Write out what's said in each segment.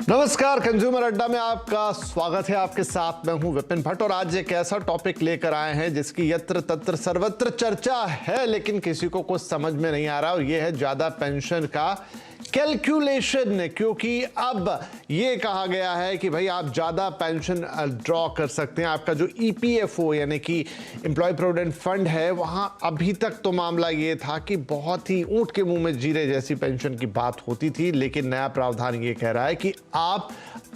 नमस्कार, कंज्यूमर अड्डा में आपका स्वागत है। आपके साथ मैं हूं विपिन भट्ट और आज एक ऐसा टॉपिक लेकर आए हैं जिसकी यत्र तत्र सर्वत्र चर्चा है, लेकिन किसी को कुछ समझ में नहीं आ रहा और यह है ज्यादा पेंशन का कैलकुलेशन। क्योंकि अब यह कहा गया है कि भाई आप ज्यादा पेंशन ड्रॉ कर सकते हैं। आपका जो ईपीएफओ यानी कि एम्प्लॉय प्रोविडेंट फंड है, वहां अभी तक तो मामला यह था कि बहुत ही ऊंट के मुंह में जीरे जैसी पेंशन की बात होती थी, लेकिन नया प्रावधान यह कह रहा है कि आप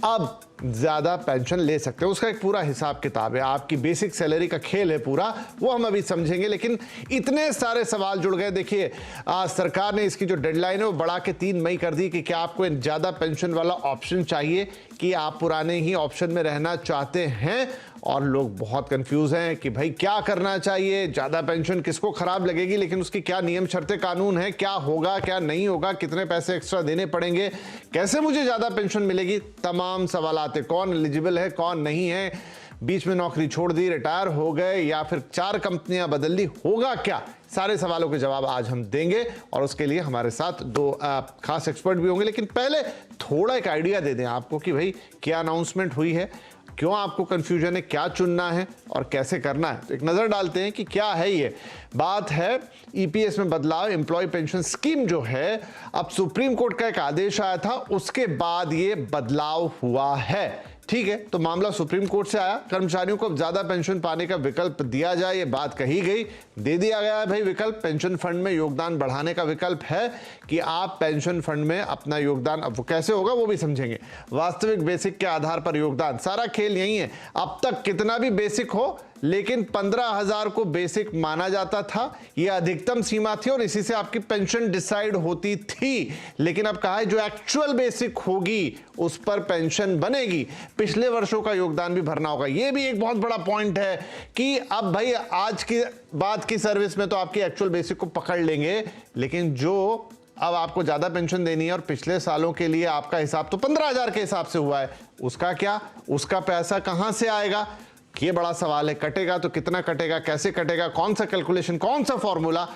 अब ज्यादा पेंशन ले सकते हैं। उसका एक पूरा हिसाब किताब है, आपकी बेसिक सैलरी का खेल है पूरा, वो हम अभी समझेंगे। लेकिन इतने सारे सवाल जुड़ गए। देखिए, सरकार ने इसकी जो डेडलाइन है वो बढ़ा के 3 मई कर दी कि क्या आपको ज्यादा पेंशन वाला ऑप्शन चाहिए कि आप पुराने ही ऑप्शन में रहना चाहते हैं। और लोग बहुत कंफ्यूज हैं कि भाई क्या करना चाहिए, ज्यादा पेंशन किसको खराब लगेगी, लेकिन उसकी क्या नियम शर्तें कानून है, क्या होगा क्या नहीं होगा, कितने पैसे एक्स्ट्रा देने पड़ेंगे, कैसे मुझे ज्यादा पेंशन मिलेगी, तमाम सवाल आते। कौन एलिजिबल है, कौन नहीं है, बीच में नौकरी छोड़ दी, रिटायर हो गए या फिर 4 कंपनियां बदल ली, होगा क्या। सारे सवालों के जवाब आज हम देंगे और उसके लिए हमारे साथ 2 खास एक्सपर्ट भी होंगे। लेकिन पहले थोड़ा एक आइडिया दे दें आपको कि भाई क्या अनाउंसमेंट हुई है, क्यों आपको कंफ्यूजन है, क्या चुनना है और कैसे करना है। तो एक नजर डालते हैं कि क्या है ये बात। है ईपीएस में बदलाव, एम्प्लॉय पेंशन स्कीम जो है, अब सुप्रीम कोर्ट का एक आदेश आया था, उसके बाद ये बदलाव हुआ है। ठीक है, तो मामला सुप्रीम कोर्ट से आया, कर्मचारियों को ज्यादा पेंशन पाने का विकल्प दिया जाए, ये बात कही गई, दे दिया गया है भाई विकल्प। पेंशन फंड में योगदान बढ़ाने का विकल्प है कि आप पेंशन फंड में अपना योगदान, अब वो कैसे होगा वो भी समझेंगे, वास्तविक बेसिक के आधार पर योगदान। सारा खेल यही है। अब तक कितना भी बेसिक हो, लेकिन 15,000 को बेसिक माना जाता था, यह अधिकतम सीमा थी और इसी से आपकी पेंशन डिसाइड होती थी। लेकिन अब कहा है जो एक्चुअल बेसिक होगी उस पर पेंशन बनेगी, पिछले वर्षों का योगदान भी भरना होगा। यह भी एक बहुत बड़ा पॉइंट है कि अब भाई आज की बात की सर्विस में तो आपकी एक्चुअल बेसिक को पकड़ लेंगे, लेकिन जो अब आपको ज्यादा पेंशन देनी है और पिछले सालों के लिए आपका हिसाब तो 15,000 के हिसाब से हुआ है, उसका क्या, उसका पैसा कहां से आएगा, ये बड़ा सवाल है। कटेगा तो कितना कटेगा, कैसे कटेगा, कौन सा कैलकुलेशन, कौन सा फॉर्मूला,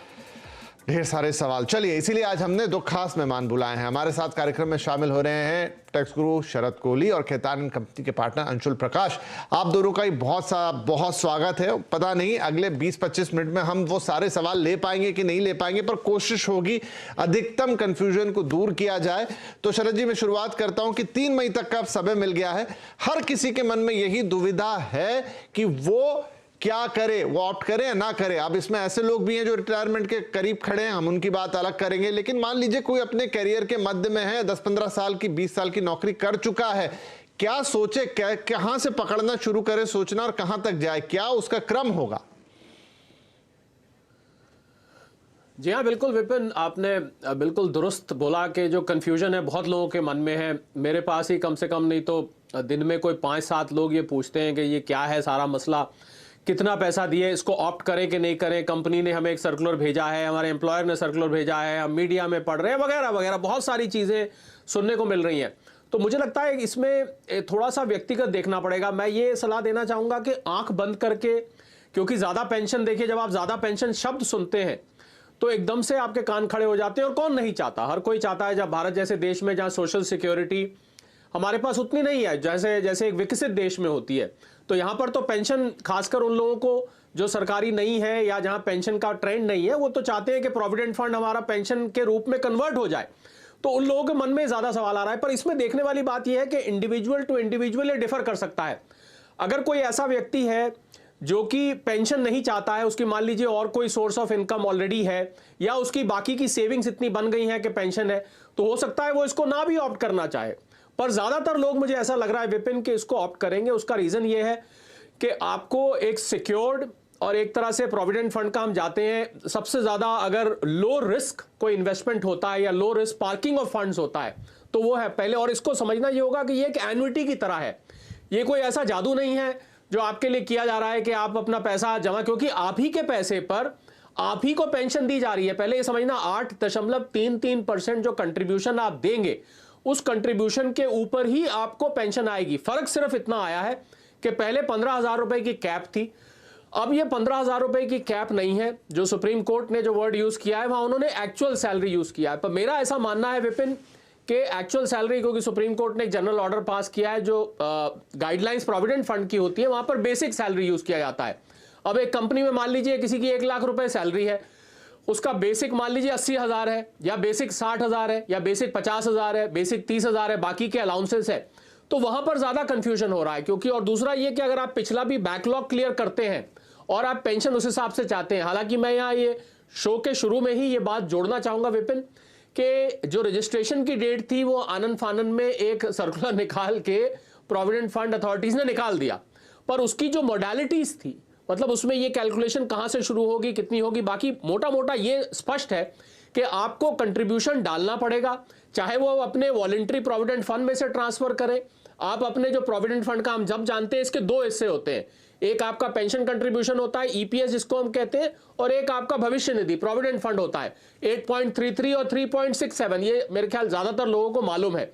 ढेर सारे सवाल। चलिए, इसीलिए आज हमने 2 खास मेहमान बुलाए हैं। हमारे साथ कार्यक्रम में शामिल हो रहे हैं टैक्स गुरु शरद कोहली और खैतान कंपनी के पार्टनर अंशुल प्रकाश। आप दोनों का ही बहुत स्वागत है। पता नहीं अगले 20-25 मिनट में हम वो सारे सवाल ले पाएंगे कि नहीं ले पाएंगे, पर कोशिश होगी अधिकतम कंफ्यूजन को दूर किया जाए। तो शरद जी, मैं शुरुआत करता हूं कि 3 मई तक का समय मिल गया है। हर किसी के मन में यही दुविधा है कि वो क्या करे, वो ऑप्ट करे या ना करे। अब इसमें ऐसे लोग भी हैं जो रिटायरमेंट के करीब खड़े हैं, हम उनकी बात अलग करेंगे। लेकिन मान लीजिए कोई अपने करियर के मध्य में है, 10-15 साल की, 20 साल की नौकरी कर चुका है, क्या सोचे, कहां से पकड़ना शुरू करे सोचना और कहां तक जाए, क्या उसका क्रम होगा? जी हाँ, बिल्कुल विपिन, आपने बिल्कुल दुरुस्त बोला कि जो कन्फ्यूजन है बहुत लोगों के मन में है। मेरे पास ही कम से कम नहीं तो दिन में कोई 5-7 लोग ये पूछते हैं कि ये क्या है सारा मसला, कितना पैसा दिए, इसको ऑप्ट करें कि नहीं करें, कंपनी ने हमें एक सर्कुलर भेजा है, हमारे एम्प्लॉयर ने सर्कुलर भेजा है, हम मीडिया में पढ़ रहे हैं, वगैरह वगैरह बहुत सारी चीज़ें सुनने को मिल रही हैं। तो मुझे लगता है इसमें थोड़ा सा व्यक्तिगत देखना पड़ेगा। मैं ये सलाह देना चाहूँगा कि आंख बंद करके, क्योंकि ज़्यादा पेंशन, देखिए जब आप ज़्यादा पेंशन शब्द सुनते हैं तो एकदम से आपके कान खड़े हो जाते हैं। और कौन नहीं चाहता, हर कोई चाहता है। जब भारत जैसे देश में जहाँ सोशल सिक्योरिटी हमारे पास उतनी नहीं है जैसे एक विकसित देश में होती है, तो यहाँ पर तो पेंशन, खासकर उन लोगों को जो सरकारी नहीं है या जहाँ पेंशन का ट्रेंड नहीं है, वो तो चाहते हैं कि प्रोविडेंट फंड हमारा पेंशन के रूप में कन्वर्ट हो जाए। तो उन लोगों के मन में ज़्यादा सवाल आ रहा है। पर इसमें देखने वाली बात यह है कि इंडिविजुअल टू इंडिविजुअल ये डिफर कर सकता है। अगर कोई ऐसा व्यक्ति है जो कि पेंशन नहीं चाहता है, उसकी मान लीजिए और कोई सोर्स ऑफ इनकम ऑलरेडी है, या उसकी बाकी की सेविंग्स इतनी बन गई है कि पेंशन है, तो हो सकता है वो इसको ना भी ऑप्ट करना चाहे। पर ज्यादातर लोग, मुझे ऐसा लग रहा है विपिन, कि इसको ऑप्ट करेंगे। उसका रीजन ये है कि आपको एक सिक्योर्ड और एक तरह से प्रोविडेंट फंड का हम जाते हैं, सबसे ज्यादा अगर लो रिस्क कोई इन्वेस्टमेंट होता है या low risk parking of funds होता है तो वो है पहले। और इसको समझना ये होगा कि ये एक एन्युटी की तरह है, ये कोई ऐसा जादू नहीं है जो आपके लिए किया जा रहा है कि आप अपना पैसा जमा, क्योंकि आप ही के पैसे पर आप ही को पेंशन दी जा रही है। पहले ये समझना, 8.33% जो कंट्रीब्यूशन आप देंगे, उस कंट्रीब्यूशन के ऊपर ही आपको पेंशन आएगी। फर्क सिर्फ इतना आया है कि पहले 15,000 रुपए की कैप थी, अब ये 15,000 रुपए की कैप नहीं है। जो सुप्रीम कोर्ट ने जो वर्ड यूज किया है वहां उन्होंने एक्चुअल सैलरी यूज किया है। पर मेरा ऐसा मानना है विपिन कि एक्चुअल सैलरी, क्योंकि सुप्रीम कोर्ट ने एक जनरल ऑर्डर पास किया है जो गाइडलाइंस प्रोविडेंट फंड की होती है, वहां पर बेसिक सैलरी यूज किया जाता है। अब एक कंपनी में मान लीजिए किसी की 1 लाख रुपए सैलरी है, उसका बेसिक मान लीजिए 80,000 है, या बेसिक 60,000 है, या बेसिक 50,000 है, बेसिक 30,000 है, बाकी के अलाउंसेस है, तो वहां पर ज्यादा कंफ्यूजन हो रहा है। क्योंकि और दूसरा ये कि अगर आप पिछला भी बैकलॉग क्लियर करते हैं और आप पेंशन उस हिसाब से चाहते हैं, हालांकि मैं यहाँ ये शो के शुरू में ही ये बात जोड़ना चाहूंगा विपिन, कि जो रजिस्ट्रेशन की डेट थी वो आनन फानन में एक सर्कुलर निकाल के प्रोविडेंट फंड अथॉरिटीज ने निकाल दिया, पर उसकी जो मोडालिटीज थी, मतलब उसमें ये कैलकुलेशन कहां से शुरू होगी, कितनी होगी, बाकी मोटा मोटा ये स्पष्ट है कि आपको कंट्रीब्यूशन डालना पड़ेगा, चाहे वो अपने वॉलंटरी प्रोविडेंट फंड में से ट्रांसफर करें। आप अपने जो प्रोविडेंट फंड का हम जब जानते हैं इसके 2 हिस्से होते हैं, एक आपका पेंशन कंट्रीब्यूशन होता है ईपीएस जिसको हम कहते हैं, और एक आपका भविष्य निधि प्रोविडेंट फंड होता है 8.33 और 3.67, ये मेरे ख्याल ज्यादातर लोगों को मालूम है।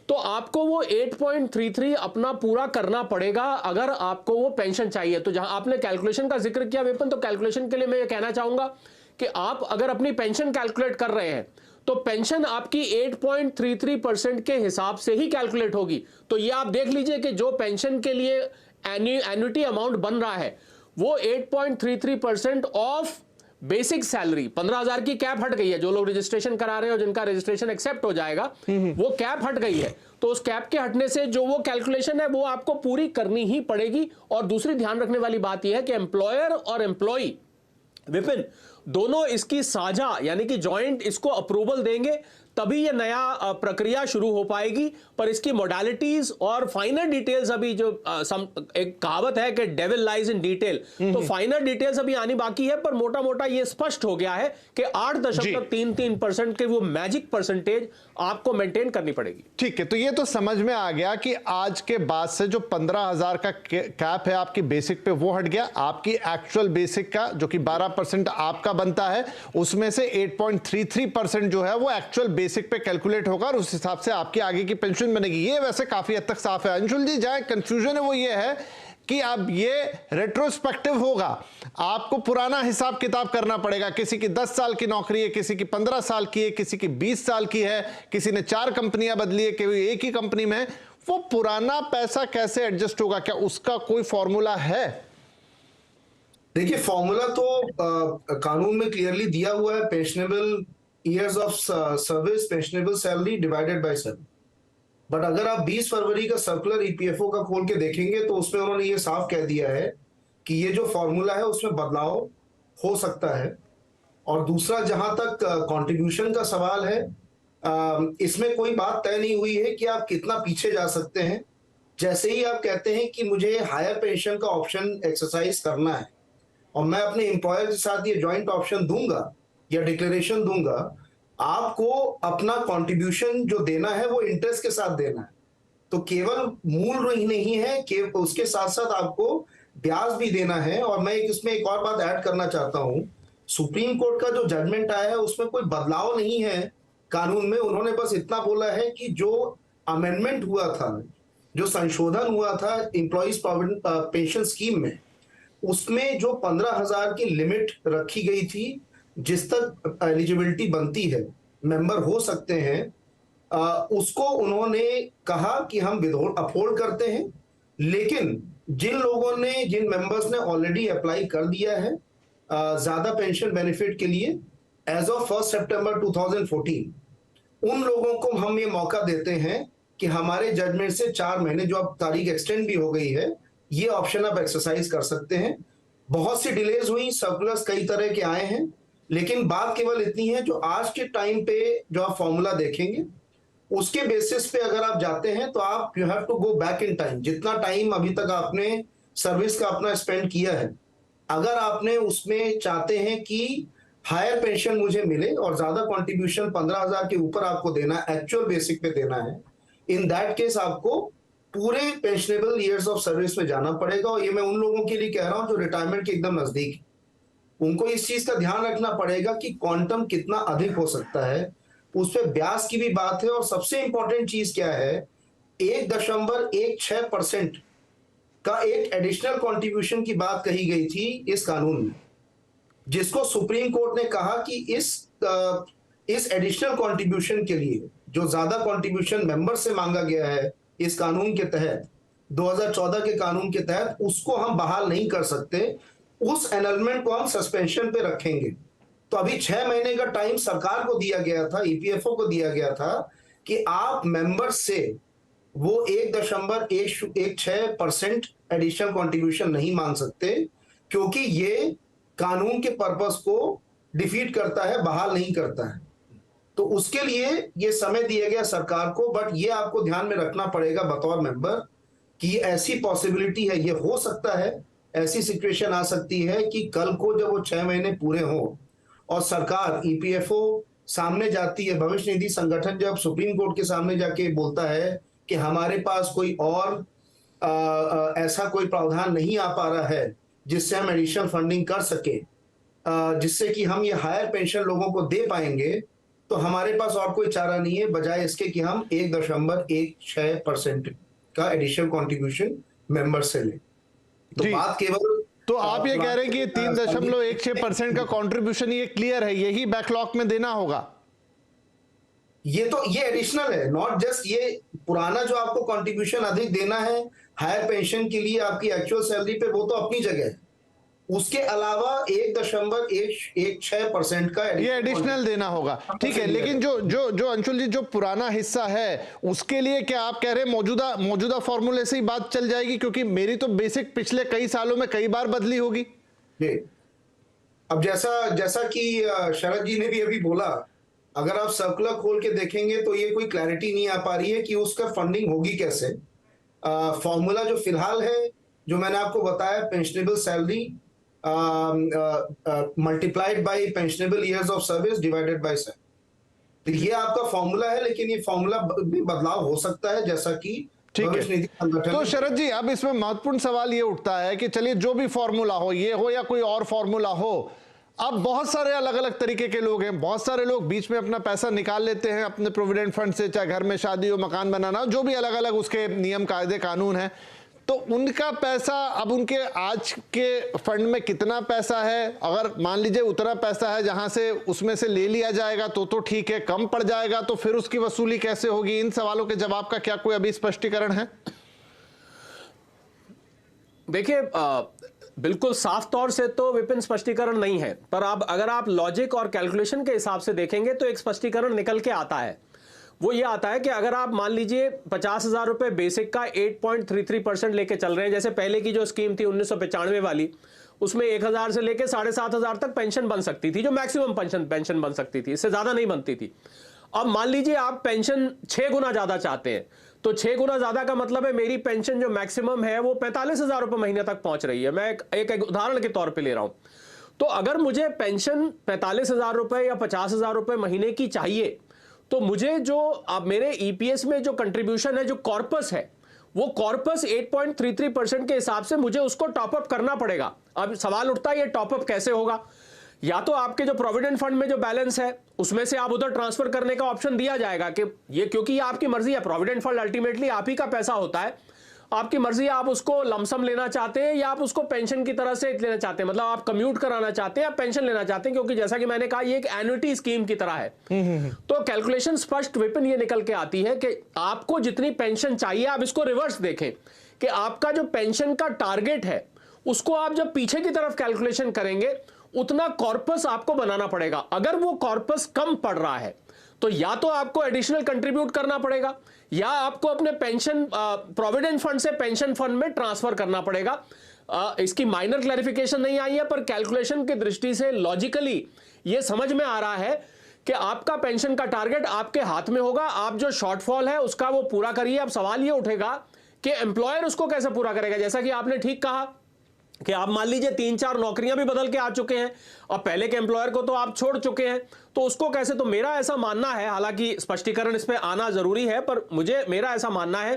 तो आपको वो 8.33 अपना पूरा करना पड़ेगा अगर आपको वो पेंशन चाहिए। तो जहां आपने कैलकुलेशन का जिक्र किया विपिन, तो कैलकुलेशन के लिए मैं ये कहना चाहूंगा कि आप अगर अपनी पेंशन कैलकुलेट कर रहे हैं तो पेंशन आपकी 8.33% के हिसाब से ही कैलकुलेट होगी। तो ये आप देख लीजिए कि जो पेंशन के लिए एन्युटी अमाउंट बन रहा है वो 8.33% ऑफ बेसिक सैलरी, 15,000 की कैप हट गई है, जो लोग रजिस्ट्रेशन करा रहे हैं और जिनका रजिस्ट्रेशन एक्सेप्ट हो जाएगा वो कैप हट गई है, तो उस कैप के हटने से जो वो कैलकुलेशन है वो आपको पूरी करनी ही पड़ेगी। और दूसरी ध्यान रखने वाली बात यह है कि एम्प्लॉयर और एम्प्लॉई विपिन दोनों इसकी साझा यानी कि जॉइंट इसको अप्रूवल देंगे, तभी ये नया प्रक्रिया शुरू हो पाएगी। पर इसकी मोडालिटीज और फाइनल डिटेल्स अभी जो एक कहावत है कि डेविल लाइज इन डिटेल, तो फाइनल डिटेल्स अभी आनी बाकी है, पर मोटा मोटा ये स्पष्ट हो गया है कि 8.33% के वो मैजिक परसेंटेज आपको मेंटेन करनी पड़ेगी। ठीक है, तो ये तो समझ में आ गया कि आज के बाद से जो 15,000 का कैप है आपकी बेसिक पे वो हट गया, आपकी एक्चुअल बेसिक का जो कि 12% आपका बनता है उसमें से 8.33% जो है वो एक्चुअल बेसिक पे कैलकुलेट होगा और उस हिसाब से आपकी आगे की पेंशन बनेगी। ये वैसे काफी हद तक साफ है। अंशुल जी, जहां कंफ्यूजन है वो ये है कि अब ये रेट्रोस्पेक्टिव होगा, आपको पुराना हिसाब किताब करना पड़ेगा। किसी की 10 साल की नौकरी है, किसी की 15 साल की है, किसी की 20 साल की है, किसी ने 4 कंपनियां बदली है, कोई एक ही कंपनी में है, वो पुराना पैसा कैसे एडजस्ट होगा? क्या उसका कोई फॉर्मूला है? देखिए, फॉर्मूला तो कानून में क्लियरली दिया हुआ है, pensionable years of service, pensionable salary divided by 7। But अगर आप 20 फरवरी का सर्कुलर ईपीएफओ का खोल के देखेंगे तो उसमें उन्होंने ये साफ कह दिया है कि ये जो फॉर्मूला है उसमें बदलाव हो सकता है। और दूसरा, जहां तक कंट्रीब्यूशन का सवाल है, इसमें कोई बात तय नहीं हुई है कि आप कितना पीछे जा सकते हैं। जैसे ही आप कहते हैं कि मुझे हायर पेंशन का ऑप्शन एक्सरसाइज करना है और मैं अपने एम्प्लॉयर के साथ ये जॉइंट ऑप्शन दूंगा या डिक्लेरेशन दूंगा, आपको अपना कंट्रीब्यूशन जो देना है वो इंटरेस्ट के साथ देना है। तो केवल मूल ही नहीं है कि उसके साथ साथ आपको ब्याज भी देना है। और मैं इसमें एक और बात ऐड करना चाहता हूं, सुप्रीम कोर्ट का जो जजमेंट आया है उसमें कोई बदलाव नहीं है कानून में। उन्होंने बस इतना बोला है कि जो अमेंडमेंट हुआ था, जो संशोधन हुआ था एम्प्लॉइज प्रोविडेंट पेंशन स्कीम में, उसमें जो 15,000 की लिमिट रखी गई थी जिस तक एलिजिबिलिटी बनती है, मेंबर हो सकते हैं, उसको उन्होंने कहा कि हम अपहोल्ड करते हैं। लेकिन जिन लोगों ने, जिन मेंबर्स ने ऑलरेडी अप्लाई कर दिया है ज्यादा पेंशन बेनिफिट के लिए एज ऑफ 1 सितंबर 2014, उन लोगों को हम ये मौका देते हैं कि हमारे जजमेंट से 4 महीने, जो अब तारीख एक्सटेंड भी हो गई है, ये ऑप्शन आप एक्सरसाइज कर सकते हैं। बहुत सी डिलेज हुई, सर्कुलर्स कई तरह के आए हैं, लेकिन बात केवल इतनी है, जो आज के टाइम पे जो आप फॉर्मूला देखेंगे उसके बेसिस पे अगर आप जाते हैं तो आप you have to go back in time. जितना टाइम अभी तक आपने सर्विस का अपना स्पेंड किया है, अगर आपने उसमें चाहते हैं कि हायर पेंशन मुझे मिले और ज्यादा कंट्रीब्यूशन 15,000 के ऊपर आपको देना, एक्चुअल बेसिक पे देना है, इन दैट केस आपको पूरे पेंशनेबल ईयर्स ऑफ सर्विस में जाना पड़ेगा। और ये मैं उन लोगों के लिए कह रहा हूं जो रिटायरमेंट के एकदम नजदीक, उनको इस चीज का ध्यान रखना पड़ेगा कि क्वांटम कितना अधिक हो सकता है, उस पर ब्याज की भी बात है। और सबसे इंपॉर्टेंट चीज क्या है, 1.16% का एक एडिशनल कंट्रीब्यूशन की बात कही गई थी इस कानून में, जिसको सुप्रीम कोर्ट ने कहा कि इस एडिशनल कंट्रीब्यूशन के लिए जो ज्यादा कंट्रीब्यूशन मेंबर से मांगा गया है इस कानून के तहत, 2014 के कानून के तहत, उसको हम बहाल नहीं कर सकते। उस एनलमेंट को हम सस्पेंशन पे रखेंगे। तो अभी 6 महीने का टाइम सरकार को दिया गया था, ईपीएफओ को दिया गया था कि आप मेंबर से वो 1.16% एडिशनल कंट्रीब्यूशन नहीं मांग सकते, क्योंकि ये कानून के पर्पस को डिफीट करता है, बहाल नहीं करता है। तो उसके लिए ये समय दिया गया सरकार को, बट ये आपको ध्यान में रखना पड़ेगा बतौर मेंबर कि ऐसी पॉसिबिलिटी है, ये हो सकता है, ऐसी सिचुएशन आ सकती है कि कल को जब वो 6 महीने पूरे हो और सरकार, ईपीएफओ सामने जाती है, भविष्य निधि संगठन जब सुप्रीम कोर्ट के सामने जाके बोलता है कि हमारे पास कोई और ऐसा कोई प्रावधान नहीं आ पा रहा है जिससे हम एडिशनल फंडिंग कर सके, जिससे कि हम ये हायर पेंशन लोगों को दे पाएंगे, तो हमारे पास और कोई चारा नहीं है बजाय इसके कि हम 1.16% का एडिशनल कंट्रीब्यूशन मेंबर से लें। तो बात केवल, तो आप ये कह रहे हैं कि 3.16% का कंट्रीब्यूशन ये क्लियर है, यही बैकलॉग में देना होगा? ये तो ये एडिशनल है, नॉट जस्ट ये पुराना जो आपको कंट्रीब्यूशन अधिक देना है हायर पेंशन के लिए आपकी एक्चुअल सैलरी पे, वो तो अपनी जगह है। उसके अलावा 1.16% का ये एडिशनल देना होगा, ठीक है। लेकिन जो अंशुल जी, जो पुराना हिस्सा है उसके लिए क्या आप कह रहे हैं मौजूदा फॉर्मूले से ही बात चल जाएगी? क्योंकि मेरी तो बेसिक पिछले कई सालों में कई बार बदली होगी। अब जैसा कि शरद जी ने भी अभी बोला, अगर आप सर्कुलर खोल के देखेंगे तो ये कोई क्लैरिटी नहीं आ पा रही है कि उसका फंडिंग होगी कैसे। फॉर्मूला जो फिलहाल है, जो मैंने आपको बताया, pensionable salary multiplied by pensionable years of service divided by 7, तो ये आपका फॉर्मूला है। लेकिन ये फॉर्मूला में बदलाव हो सकता है, जैसा कि ठीक है। तो शरद जी, अब इसमें महत्वपूर्ण सवाल ये उठता है कि चलिए जो भी फॉर्मूला हो, ये हो या कोई और फॉर्मूला हो, अब बहुत सारे अलग अलग तरीके के लोग हैं। बहुत सारे लोग बीच में अपना पैसा निकाल लेते हैं अपने प्रोविडेंट फंड से, चाहे घर में शादी हो, मकान बनाना हो, जो भी अलग अलग उसके नियम कायदे कानून हैं। तो उनका पैसा, अब उनके आज के फंड में कितना पैसा है? अगर मान लीजिए उतना पैसा है जहां से उसमें से ले लिया जाएगा तो ठीक है, कम पड़ जाएगा तो फिर उसकी वसूली कैसे होगी? इन सवालों के जवाब का क्या कोई अभी स्पष्टीकरण है? देखिए, बिल्कुल साफ तौर से तो विपिन स्पष्टीकरण नहीं है, पर अगर आप लॉजिक और कैलकुलेशन के हिसाब से देखेंगे तो एक स्पष्टीकरण निकल के आता है। वो ये आता है कि अगर आप मान लीजिए 50,000 रुपए बेसिक का 8.33% लेके चल रहे हैं, जैसे पहले की जो स्कीम थी 1995 वाली, उसमें 1,000 से लेके 7,500 तक पेंशन बन सकती थी, जो मैक्सिमम पेंशन बन सकती थी, इससे ज्यादा नहीं बनती थी। अब मान लीजिए आप पेंशन 6 गुना ज्यादा चाहते हैं, तो 6 गुना ज्यादा का मतलब है मेरी पेंशन जो मैक्सिमम है वो 45,000 रुपए महीने तक पहुंच रही है। मैं एक उदाहरण के तौर पे ले रहा हूं। तो अगर मुझे पेंशन 45,000 रुपए या 50,000 रुपए महीने की चाहिए, तो मुझे जो अब मेरे ईपीएस में जो कंट्रीब्यूशन है, जो कॉर्पस है, वो कॉर्पस 8.33% के हिसाब से मुझे उसको टॉपअप करना पड़ेगा। अब सवाल उठता है ये टॉपअप कैसे होगा? या तो आपके जो प्रोविडेंट फंड में जो बैलेंस है उसमें से आप उधर ट्रांसफर करने का ऑप्शन दिया जाएगा कि ये, क्योंकि ये आपकी मर्जी है, प्रोविडेंट फंड अल्टीमेटली आप ही का पैसा होता है, आपकी मर्जी है, आप उसको लमसम लेना चाहते हैं या आप उसको पेंशन की तरह से लेना चाहते हैं, मतलब आप कम्यूट कराना चाहते हैं या पेंशन लेना चाहते हैं, क्योंकि जैसा कि मैंने कहा ये एक एन्युटी स्कीम की तरह है। तो कैलकुलेशन स्पष्ट विपिन ये निकल के आती है कि आपको जितनी पेंशन चाहिए, आप इसको रिवर्स देखें कि आपका जो पेंशन का टारगेट है उसको आप जब पीछे की तरफ कैलकुलेशन करेंगे उतना कॉर्पस आपको बनाना पड़ेगा। अगर वो कॉर्पस कम पड़ रहा है तो या तो आपको एडिशनल कंट्रीब्यूट करना पड़ेगा या आपको अपने पेंशन प्रोविडेंट फंड से पेंशन फंड में ट्रांसफर करना पड़ेगा। इसकी माइनर क्लैरिफिकेशन नहीं आई है, पर कैलकुलेशन की दृष्टि से लॉजिकली यह समझ में आ रहा है कि आपका पेंशन का टारगेट आपके हाथ में होगा, आप जो शॉर्टफॉल है उसका वो पूरा करिए। अब सवाल ये उठेगा कि एम्प्लॉयर उसको कैसे पूरा करेगा? जैसा कि आपने ठीक कहा कि आप मान लीजिए 3-4 नौकरियां भी बदल के आ चुके हैं और पहले के एम्प्लॉयर को तो आप छोड़ चुके हैं, तो उसको कैसे? तो मेरा ऐसा मानना है, हालांकि स्पष्टीकरण इस पे आना जरूरी है, पर मेरा ऐसा मानना है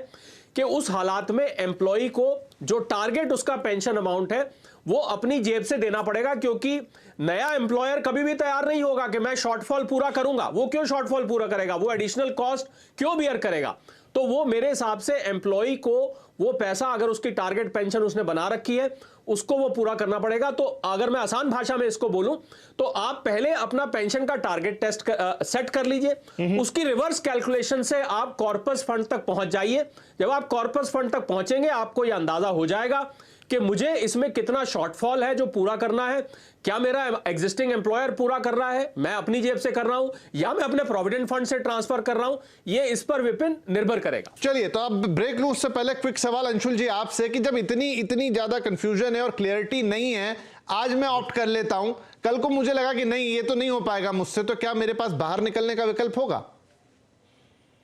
कि उस हालात में एम्प्लॉय को जो टारगेट उसका पेंशन अमाउंट है वो अपनी जेब से देना पड़ेगा, क्योंकि नया एम्प्लॉयर कभी भी तैयार नहीं होगा कि मैं शॉर्टफॉल पूरा करूंगा। वो क्यों शॉर्टफॉल पूरा करेगा? वो एडिशनल कॉस्ट क्यों बियर करेगा? तो वो मेरे हिसाब से एम्प्लॉय को वो पैसा, अगर उसकी टारगेट पेंशन उसने बना रखी है, उसको वो पूरा करना पड़ेगा। तो अगर मैं आसान भाषा में इसको बोलूं तो आप पहले अपना पेंशन का टारगेट सेट कर लीजिए, उसकी रिवर्स कैलकुलेशन से आप कॉर्पस फंड तक पहुंच जाइए। जब आप कॉर्पस फंड तक पहुंचेंगे आपको यह अंदाजा हो जाएगा कि मुझे इसमें कितना शॉर्टफॉल है जो पूरा करना है, क्या मेरा एग्जिस्टिंग एम्प्लॉयर पूरा कर रहा है, मैं अपनी जेब से कर रहा हूं या मैं अपने प्रोविडेंट फंड से ट्रांसफर कर रहा हूं, ये इस पर विपिन निर्भर करेगा। चलिए, तो अब ब्रेक लूं उससे पहले क्विक सवाल अंशुल जी आपसे कि जब इतनी ज्यादा कंफ्यूजन है और क्लियरिटी नहीं है, आज मैं ऑप्ट कर लेता हूं, कल को मुझे लगा कि नहीं ये तो नहीं हो पाएगा मुझसे, तो क्या मेरे पास बाहर निकलने का विकल्प होगा?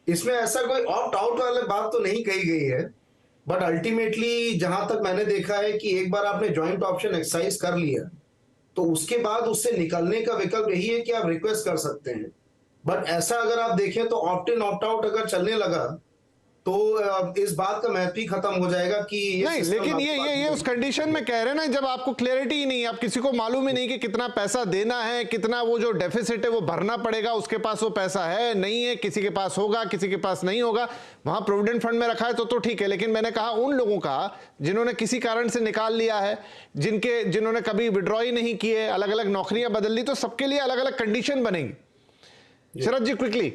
इसमें ऐसा कोई ऑप्ट आउट वाली बात तो नहीं कही गई है, बट अल्टीमेटली जहां तक मैंने देखा है कि एक बार आपने ज्वाइंट ऑप्शन एक्सरसाइज कर लिया तो उसके बाद उससे निकलने का विकल्प यही है कि आप रिक्वेस्ट कर सकते हैं। बट ऐसा अगर आप देखें तो ऑप्ट इन ऑप्ट आउट अगर चलने लगा तो इस बात का महत्व ही खत्म हो जाएगा कि नहीं, लेकिन ये उस कंडीशन में कह रहे हैं ना जब आपको क्लैरिटी ही नहीं, आप किसी को मालूम ही नहीं कि कितना पैसा देना है, कितना वो जो डेफिसिट है वो भरना पड़ेगा, उसके पास वो पैसा है नहीं है, किसी के पास होगा किसी के पास नहीं होगा, वहां प्रोविडेंट फंड में रखा है तो ठीक है। लेकिन मैंने कहा उन लोगों का जिन्होंने किसी कारण से निकाल लिया है, जिन्होंने कभी विड्रॉ ही नहीं किए, अलग अलग नौकरियां बदल ली, तो सबके लिए अलग अलग कंडीशन बनेगी। शरद जी क्विकली।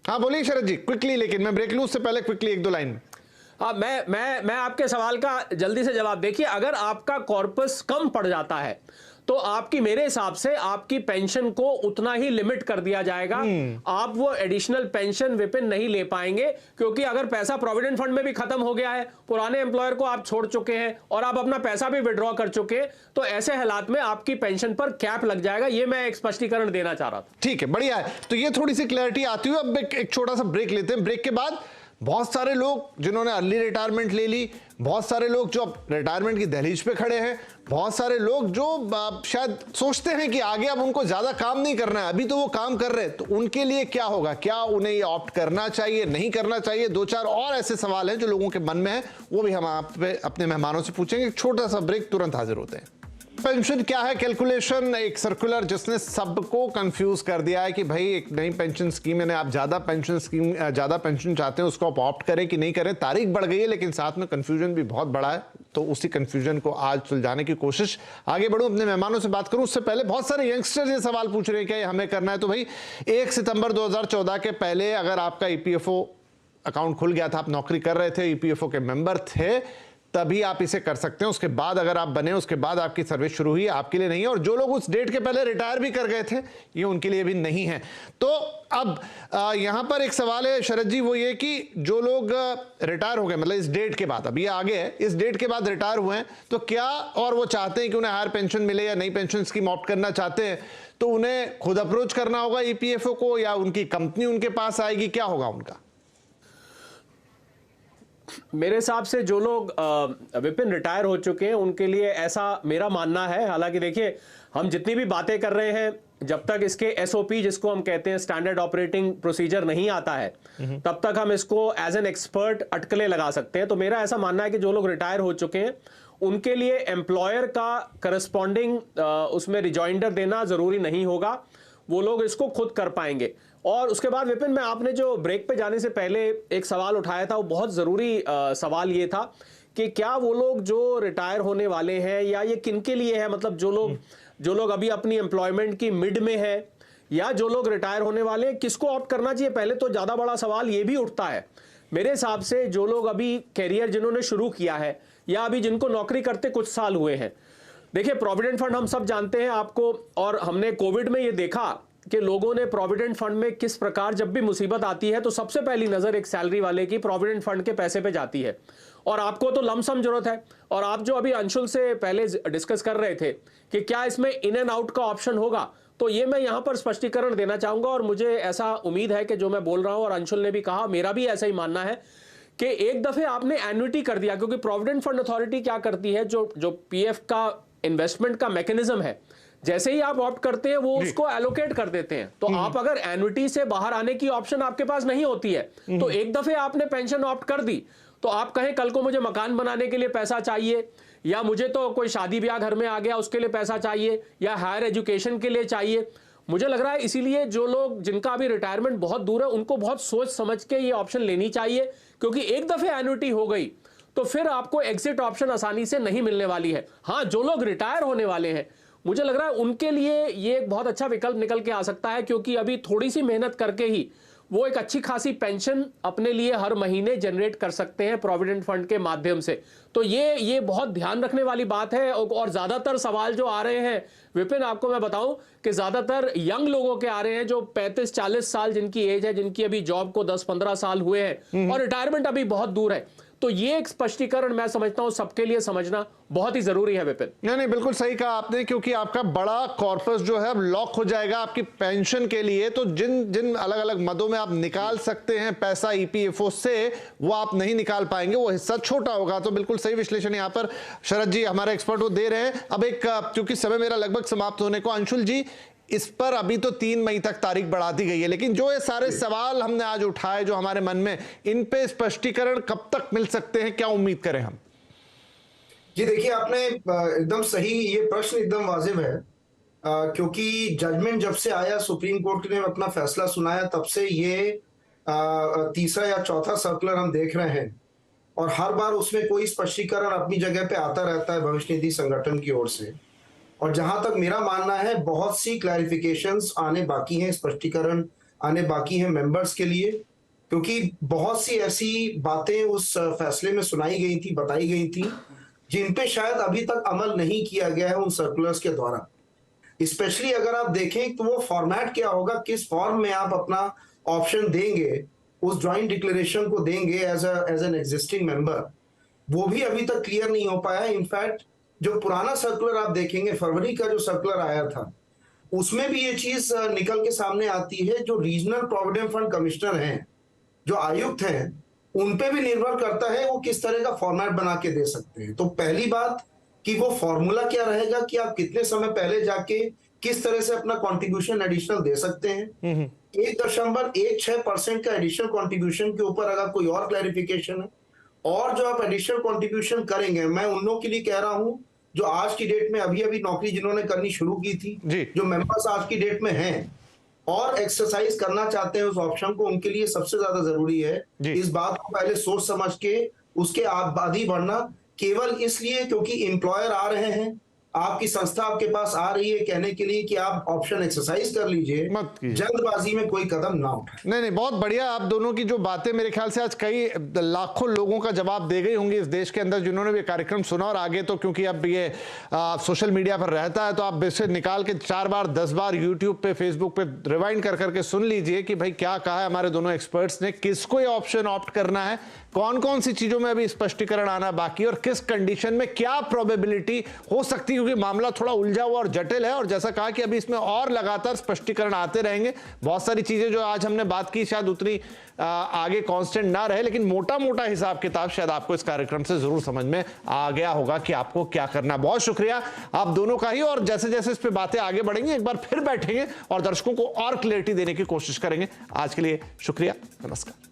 हाँ बोलिए शरद जी क्विकली, लेकिन मैं ब्रेक लूं उससे पहले क्विकली एक दो लाइन। हाँ, मैं आपके सवाल का जल्दी से जवाब। देखिए, अगर आपका कॉर्पस कम पड़ जाता है तो आपकी, मेरे हिसाब से आपकी पेंशन को उतना ही लिमिट कर दिया जाएगा, आप वो एडिशनल पेंशन विपिन नहीं ले पाएंगे, क्योंकि अगर पैसा प्रोविडेंट फंड में भी खत्म हो गया है, पुराने एम्प्लॉयर को आप छोड़ चुके हैं और आप अपना पैसा भी विड्रॉ कर चुके हैं, तो ऐसे हालात में आपकी पेंशन पर कैप लग जाएगा। ये मैं एक स्पष्टीकरण देना चाह रहा था। ठीक है, बढ़िया है। तो ये थोड़ी सी क्लैरिटी आती हुई अब एक छोटा सा ब्रेक लेते हैं। ब्रेक के बाद बहुत सारे लोग जिन्होंने अर्ली रिटायरमेंट ले ली, बहुत सारे लोग जो अब रिटायरमेंट की दहलीज पे खड़े हैं, बहुत सारे लोग जो शायद सोचते हैं कि आगे अब उनको ज्यादा काम नहीं करना है, अभी तो वो काम कर रहे हैं, तो उनके लिए क्या होगा, क्या उन्हें ये ऑप्ट करना चाहिए नहीं करना चाहिए, दो चार और ऐसे सवाल हैं जो लोगों के मन में है, वो भी हम आप अपने मेहमानों से पूछेंगे। एक छोटा सा ब्रेक, तुरंत हाजिर होते हैं। पेंशन क्या है कैलकुलेशन, एक सर्कुलर जिसने सबको कंफ्यूज कर दिया है कि भाई एक नई पेंशन स्कीम है, आप ज्यादा पेंशन चाहते हैं उसको आप ऑप्ट करें कि नहीं करें। तारीख बढ़ गई है लेकिन साथ में कंफ्यूजन भी बहुत बड़ा है, तो उसी कंफ्यूजन को आज सुलझाने की कोशिश। आगे बढ़ूं, अपने मेहमानों से बात करूं उससे पहले बहुत सारे यंगस्टर्स ये सवाल पूछ रहे हैं कि हमें करना है। तो भाई 1 सितंबर 2014 के पहले अगर आपका ईपीएफओ अकाउंट खुल गया था, आप नौकरी कर रहे थे, ईपीएफओ के मेंबर थे, तभी आप इसे कर सकते हैं। उसके बाद अगर आप बने, उसके बाद आपकी सर्विस शुरू हुई, आपके लिए नहीं है। और जो लोग उस डेट के पहले रिटायर भी कर गए थे, ये उनके लिए भी नहीं है। तो अब यहां पर एक सवाल है शरद जी, वो ये कि जो लोग रिटायर हो गए, मतलब इस डेट के बाद, अब ये आगे है, इस डेट के बाद रिटायर हुए हैं, तो क्या, और वो चाहते हैं कि उन्हें हायर पेंशन मिले या नई पेंशन स्कीम ऑप्ट करना चाहते हैं, तो उन्हें खुद अप्रोच करना होगा ईपीएफओ को या उनकी कंपनी उनके पास आएगी, क्या होगा उनका? मेरे हिसाब से जो लोग विपिन रिटायर हो चुके हैं उनके लिए ऐसा मेरा मानना है। हालांकि देखिए, हम जितनी भी बातें कर रहे हैं, जब तक इसके एसओपी जिसको हम कहते हैं स्टैंडर्ड ऑपरेटिंग प्रोसीजर नहीं आता है, तब तक हम इसको एज एन एक्सपर्ट अटकलें लगा सकते हैं। तो मेरा ऐसा मानना है कि जो लोग रिटायर हो चुके हैं उनके लिए एम्प्लॉयर का करस्पॉन्डिंग उसमें रिजॉइंडर देना जरूरी नहीं होगा, वो लोग इसको खुद कर पाएंगे। और उसके बाद विपिन, मैं आपने जो ब्रेक पे जाने से पहले एक सवाल उठाया था, वो बहुत ज़रूरी सवाल ये था कि क्या वो लोग जो रिटायर होने वाले हैं, या ये किनके लिए है, मतलब जो लोग अभी अपनी एम्प्लॉयमेंट की मिड में है, या जो लोग रिटायर होने वाले हैं, किसको ऑप्ट करना चाहिए? पहले तो ज़्यादा बड़ा सवाल ये भी उठता है मेरे हिसाब से, जो लोग अभी कैरियर जिन्होंने शुरू किया है या अभी जिनको नौकरी करते कुछ साल हुए हैं। देखिए, प्रोविडेंट फंड हम सब जानते हैं आपको, और हमने कोविड में ये देखा कि लोगों ने प्रोविडेंट फंड में किस प्रकार, जब भी मुसीबत आती है तो सबसे पहली नजर एक सैलरी वाले की प्रोविडेंट फंड के पैसे पे जाती है, और आपको तो लमसम जरूरत है। और आप जो अभी अंशुल से पहले डिस्कस कर रहे थे कि क्या इसमें इन एंड आउट का ऑप्शन होगा, तो ये मैं यहां पर स्पष्टीकरण देना चाहूंगा, और मुझे ऐसा उम्मीद है कि जो मैं बोल रहा हूं, और अंशुल ने भी कहा, मेरा भी ऐसा ही मानना है कि एक दफे आपने एन्युटी कर दिया, क्योंकि प्रोविडेंट फंड अथॉरिटी क्या करती है, जो पीएफ का इन्वेस्टमेंट का मैकेनिज्म है, जैसे ही आप ऑप्ट करते हैं वो उसको एलोकेट कर देते हैं। तो आप अगर एन्युटी से बाहर आने की ऑप्शन आपके पास नहीं होती है, तो एक दफे आपने पेंशन ऑप्ट कर दी, तो आप कहें कल को मुझे मकान बनाने के लिए पैसा चाहिए, या मुझे तो कोई शादी ब्याह घर में आ गया उसके लिए पैसा चाहिए, या हायर एजुकेशन के लिए चाहिए, मुझे लग रहा है इसीलिए जो लोग जिनका अभी रिटायरमेंट बहुत दूर है उनको बहुत सोच समझ के ये ऑप्शन लेनी चाहिए, क्योंकि एक दफे एन्युटी हो गई तो फिर आपको एग्जिट ऑप्शन आसानी से नहीं मिलने वाली है। हाँ, जो लोग रिटायर होने वाले हैं मुझे लग रहा है उनके लिए ये एक बहुत अच्छा विकल्प निकल के आ सकता है, क्योंकि अभी थोड़ी सी मेहनत करके ही वो एक अच्छी खासी पेंशन अपने लिए हर महीने जनरेट कर सकते हैं प्रोविडेंट फंड के माध्यम से। तो ये बहुत ध्यान रखने वाली बात है। और ज्यादातर सवाल जो आ रहे हैं विपिन, आपको मैं बताऊं कि ज्यादातर यंग लोगों के आ रहे हैं जो 35-40 साल जिनकी एज है, जिनकी अभी जॉब को 10-15 साल हुए हैं और रिटायरमेंट अभी बहुत दूर है। तो ये एक स्पष्टीकरण मैं समझता हूं सबके लिए समझना बहुत ही जरूरी है विपिन। नहीं, बिल्कुल सही कहा आपने, क्योंकि आपका बड़ा कॉर्पस जो है अब लॉक हो जाएगा आपकी पेंशन के लिए। तो जिन जिन अलग अलग मदों में आप निकाल सकते हैं पैसा ईपीएफओ से, वो आप नहीं निकाल पाएंगे, वो हिस्सा छोटा होगा। तो बिल्कुल सही विश्लेषण यहां पर शरद जी हमारे एक्सपर्ट वो दे रहे हैं। अब एक, क्योंकि समय मेरा लगभग समाप्त होने को, अंशुल जी इस पर अभी तो 3 मई तक तारीख बढ़ा दी गई है, लेकिन जो ये सारे सवाल हमने आज उठाए जो हमारे मन में, इन पे स्पष्टीकरण कब तक मिल सकते हैं, क्या उम्मीद करें हम? जी देखिए, आपने एकदम सही, ये प्रश्न एकदम वाजिब है, क्योंकि जजमेंट जब से आया, सुप्रीम कोर्ट ने अपना फैसला सुनाया, तब से ये तीसरा या चौथा सर्कुलर हम देख रहे हैं और हर बार उसमें कोई स्पष्टीकरण अपनी जगह पे आता रहता है भविष्य निधि संगठन की ओर से। और जहां तक मेरा मानना है, बहुत सी क्लैरिफिकेशंस आने बाकी हैं, स्पष्टीकरण आने बाकी हैं मेंबर्स के लिए, क्योंकि बहुत सी ऐसी बातें उस फैसले में सुनाई गई थी, बताई गई थी, जिन पे शायद अभी तक अमल नहीं किया गया है उन सर्कुलर्स के द्वारा। स्पेशली अगर आप देखें तो वो फॉर्मेट क्या होगा, किस फॉर्म में आप अपना ऑप्शन देंगे, उस ज्वाइंट डिक्लेरेशन को देंगे एज एन एग्जिस्टिंग मेंबर, वो भी अभी तक क्लियर नहीं हो पाया। इनफैक्ट जो पुराना सर्कुलर आप देखेंगे, फरवरी का जो सर्कुलर आया था, उसमें भी ये चीज निकल के सामने आती है, जो रीजनल प्रोविडेंट फंड कमिश्नर हैं, जो आयुक्त हैं, उन पे भी निर्भर करता है वो किस तरह का फॉर्मेट बना के दे सकते हैं। तो पहली बात कि वो फॉर्मूला क्या रहेगा कि आप कितने समय पहले जाके किस तरह से अपना कॉन्ट्रीब्यूशन एडिशनल दे सकते हैं। 1.16% का एडिशनल कॉन्ट्रीब्यूशन के ऊपर अगर कोई और क्लैरिफिकेशन है, और जो आप एडिशनल कॉन्ट्रीब्यूशन करेंगे, मैं उन लोगों के लिए कह रहा हूं जो आज की डेट में अभी नौकरी जिन्होंने करनी शुरू की थी, जो मेंबर्स आज की डेट में हैं और एक्सरसाइज करना चाहते हैं उस ऑप्शन को, उनके लिए सबसे ज्यादा जरूरी है इस बात को पहले सोच समझ के उसके आदी बढ़ना। केवल इसलिए क्योंकि एम्प्लॉयर आ रहे हैं, आपकी संस्था आपके पास आ रही है कहने के लिए कि आप ऑप्शन एक्सरसाइज कर लीजिए, जल्दबाजी में कोई कदम ना उठाएं। नहीं, बहुत बढ़िया। आप दोनों की जो बातें मेरे ख्याल से आज कई लाखों लोगों का जवाब दे गई होंगी इस देश के अंदर, जिन्होंने भी कार्यक्रम सुना। और आगे तो क्योंकि अब ये सोशल मीडिया पर रहता है, तो आप इसे निकाल के 4 बार 10 बार यूट्यूब पे, फेसबुक पे रिवाइंड कर करके सुन लीजिए कि भाई क्या कहा है हमारे दोनों एक्सपर्ट्स ने, किसको ये ऑप्शन ऑप्ट करना है, कौन कौन सी चीजों में अभी स्पष्टीकरण आना बाकी, और किस कंडीशन में क्या प्रोबेबिलिटी हो सकती है, क्योंकि मामला थोड़ा उलझा हुआ और जटिल है। और जैसा कहा कि अभी इसमें और लगातार स्पष्टीकरण आते रहेंगे। बहुत सारी चीजें जो आज हमने बात की शायद उतनी आगे कांस्टेंट ना रहे, लेकिन मोटा मोटा हिसाब किताब शायद आपको इस कार्यक्रम से जरूर समझ में आ गया होगा कि आपको क्या करना। बहुत शुक्रिया आप दोनों का ही। और जैसे जैसे इस पे बातें आगे बढ़ेंगे, एक बार फिर बैठेंगे और दर्शकों को और क्लैरिटी देने की कोशिश करेंगे। आज के लिए शुक्रिया, नमस्कार।